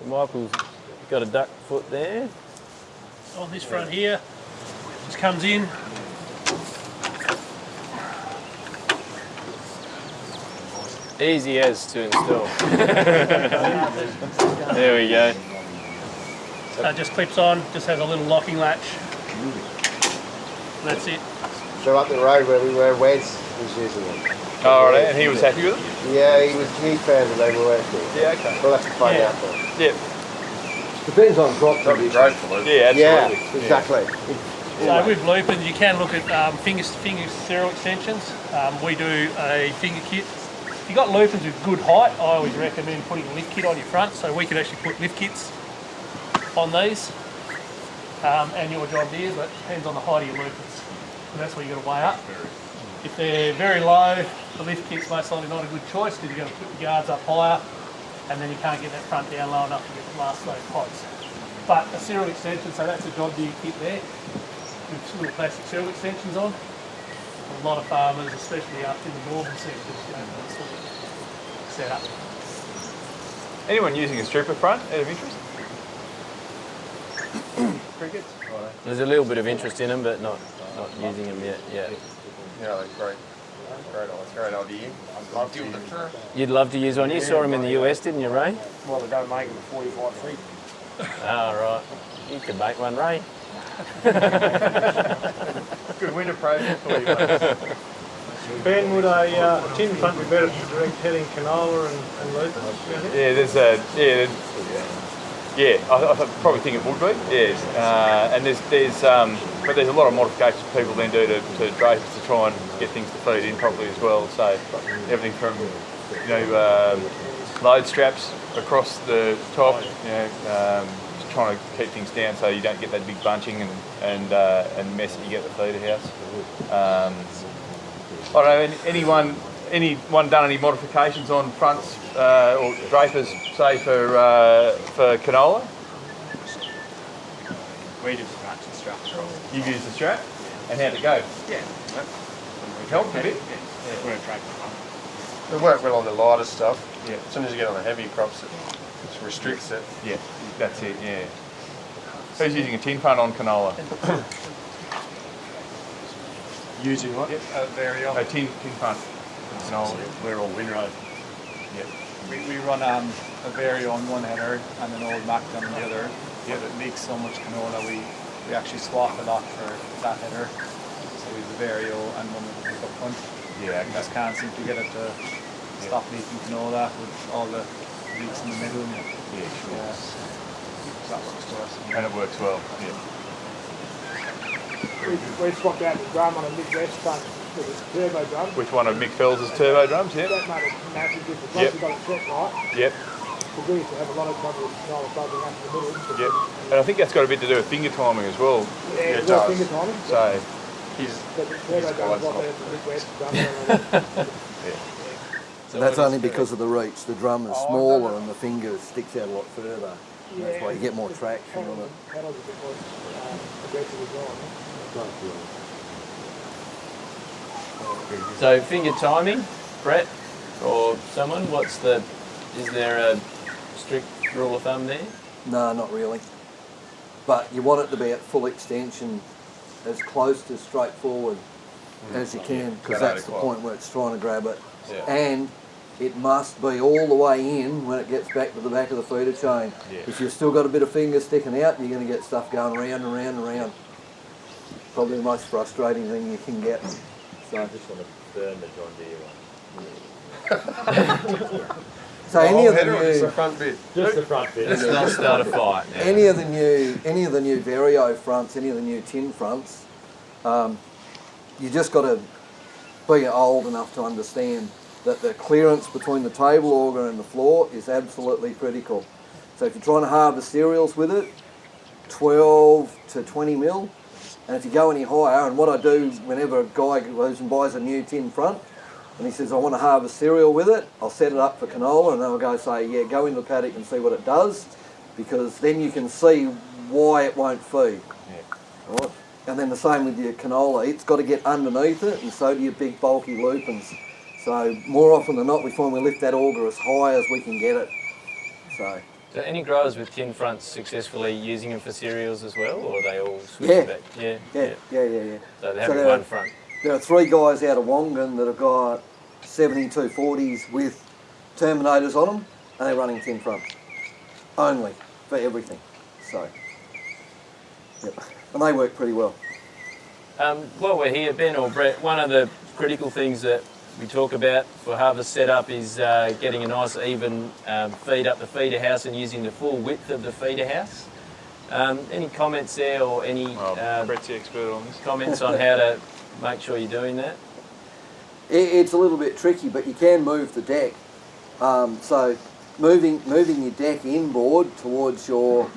Michael's got a duck foot there. On this front here, just comes in. Easy as to install. There we go. So it just clips on, just has a little locking latch. That's it. So up the road where we were, Wes was using them. Oh, right, and he was happy with them? Yeah, he found that they were working. Yeah, okay. We'll have to find out though. Yeah. Depends on crop Probably great for Luke. Yeah, absolutely. Yeah, exactly. So with lupins, you can look at finger serial extensions. We do a finger kit. If you've got lupins with good height, I always recommend putting a lift kit on your front, so we can actually put lift kits on these. And your job here, but it depends on the height of your lupins. And that's what you've got to weigh up. If they're very low, the lift kit's most likely not a good choice because you've got to put the guards up higher and then you can't get that front down low enough to get the last of those pods. But a serial extension, so that's a John Deere kit there with little plastic serial extensions on. A lot of farmers, especially up in the northern sectors, go for that sort of setup. Anyone using a stripper front out of interest? Crickets? There's a little bit of interest in them, but not using them yet. Yeah. Yeah, that's great. That's a great idea. I'd love to. You'd love to use one. You saw them in the US, didn't you, Ray? Well, they don't make them 45 feet. Oh, right. You could make one, Ray. Good winter project for you, mate. Ben, would a tin front be better for direct heading canola and lupins? Yeah, I probably think it would be. Yes, and but there's a lot of modifications people then do to drapers to try and get things to feed in properly as well. So everything from load straps across the top, just trying to keep things down so you don't get that big bunching and mess that you get at the feeder house. I don't know, anyone done any modifications on fronts or drapers, say for canola? We just match the strap. You've used the strap, and how'd it go? Yeah. It helped a bit. Yeah. We're a track. We work well on the lighter stuff. Yeah. As soon as you get on the heavy crops, it restricts it. Yeah, that's it. Yeah. Who's using a tin front on canola? Using what? A tin front. Canola. We're all windrow. Yeah. We run a Vario on one header and an old Mac on the other. Yeah. But it makes so much canola, we actually swap a lot for that header. So we have the Vario and one with the pickup front. Yeah, We just can't seem to get it to stop leaking canola with all the leaks in the middle. Yeah, sure. Yeah. That works for us. And it works well. Yeah. We swapped out the drum on a Midwest front with a turbo drum. Which one of Mick Phelps' turbo drums? Yeah. That made a massive difference. Yep. Once we got it set right, Yep. because we used to have a lot of trouble with canola bubbling up in the middle. Yep. And I think that's got a bit to do with finger timing as well. Yeah, it well, does. finger timing. So, But the turbo drums like that from Midwest drum. That's only because of the reach. The drum is smaller and the finger sticks out a lot further. That's why you get more traction on it. Pedals a bit more aggressive as well. So finger timing, Brett, or someone, is there a strict rule of thumb there? No, not really. But you want it to be at full extension, as close to straightforward as you can, because that's the point where it's trying to grab it. Yeah. And it must be all the way in when it gets back to the back of the feeder chain. Yeah. If you've still got a bit of finger sticking out, you're going to get stuff going round and round and round. Probably the most frustrating thing you can get. So I just want to burn the John Deere one. So any of the Just the new, front bit. Just the front bit. Let's not start a fight. Yeah. any of the new Vario fronts, any of the new tin fronts, you just got to be old enough to understand that the clearance between the table auger and the floor is absolutely critical. So if you're trying to harvest cereals with it, 12 to 20 mil, and if you go any higher, and what I do whenever a guy goes and buys a new tin front, and he says, I want to harvest cereal with it, I'll set it up for canola, and then I'll go say, yeah, go into the paddock and see what it does, because then you can see why it won't feed. Yeah. Right? And then the same with your canola, it's got to get underneath it, and so do your big bulky lupins. So more often than not, we find we lift that auger as high as we can get it. So So any growers with tin fronts successfully using them for cereals as well, or are they all switching back? Yeah. Yeah. So they're having there one are- front. There are 3 guys out of Wongan that have got 7240s with terminators on them, and they're running tin fronts only for everything. So, yep, and they work pretty well. While we're here, Ben or Brett, one of the critical things that we talk about for harvest setup is getting a nice even feed up the feeder house and using the full width of the feeder house. Any comments there, or any Brett's the expert on this. comments on how to make sure you're doing that? It's a little bit tricky, but you can move the deck. So moving your deck inboard towards your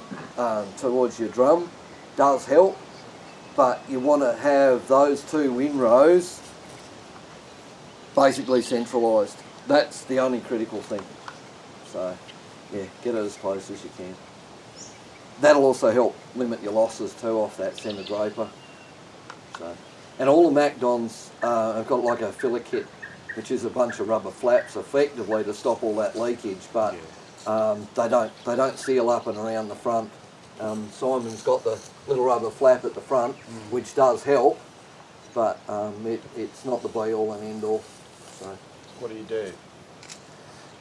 drum does help, but you want to have those 2 windrows basically centralised. That's the only critical thing. So yeah, get it as close as you can. That'll also help limit your losses too off that centre draper. So, and all the MacDons have got like a filler kit, which is a bunch of rubber flaps effectively to stop all that leakage, but they don't seal up and around the front. Simon's got the little rubber flap at the front, which does help, but it's not the be all and end all. So What do you do?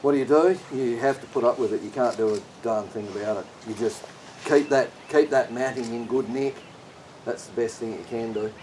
what do? You have to put up with it. You can't do a darn thing about it. You just keep that matting in good nick. That's the best thing you can do.